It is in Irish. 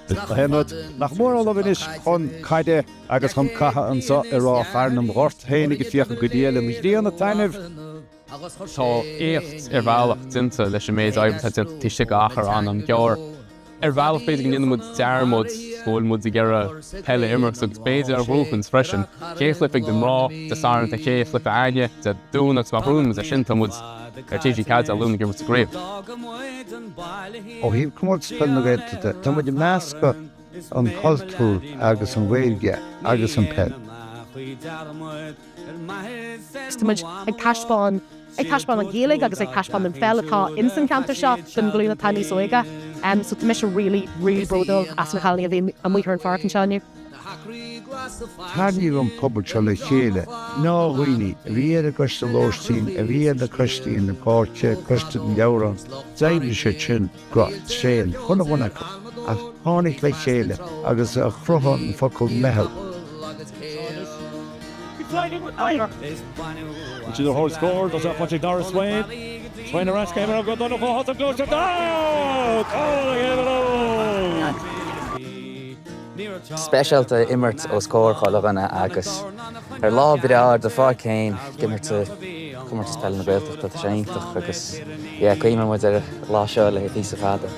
Henut nach mór le is chun caiide agus chun catha ansa I rá fearnam ghort hénig fiocha go déala mi dhéanana taineh. Tá écht bhealach tinta leis méid aibh tuiste go achar an gear. Bhealach féidir go inmid tearmód scóilmód I ggéire peile immerach agus béidir bhrúchans freisin. Chéflipig den rá, de sáran a chéflip a aine, de dúnach má brúnmas a sintamúd tíí cad a lúna gur a gréibh. Ó híh Comórtas Peile na Gaeltachta, tá muid measca an cultúir agus an bhfuilge agus an peile. Támuid ag taispeáin an Gaeilge agus ag taispeáin an fel atá insan cantar seo den glúna taní sóige. So tá mis really brodal as na chailní a bhí a muoithar an farcan seániu. Táníú an poblbal le chéile, ná bhaoine, a bhí a coiste lóistín, a bhí a coistín na páirte, coiste an geabhrán, d'aidir sé sin go séan, chuna bhana a tháinig le chéile agus a chruthán an focail mehel. Which is a whole score, does that watching Doris Swain. Swain arrest came around, got done up for hot and goes to down! Oh, again alone! Speisialta immert ó scór choilganna agus lá bidár de fá céin gimmerte Comórtas Peile na Gaeltachta tá sé iontach agus cuimar muid lá seo le hí sa fada.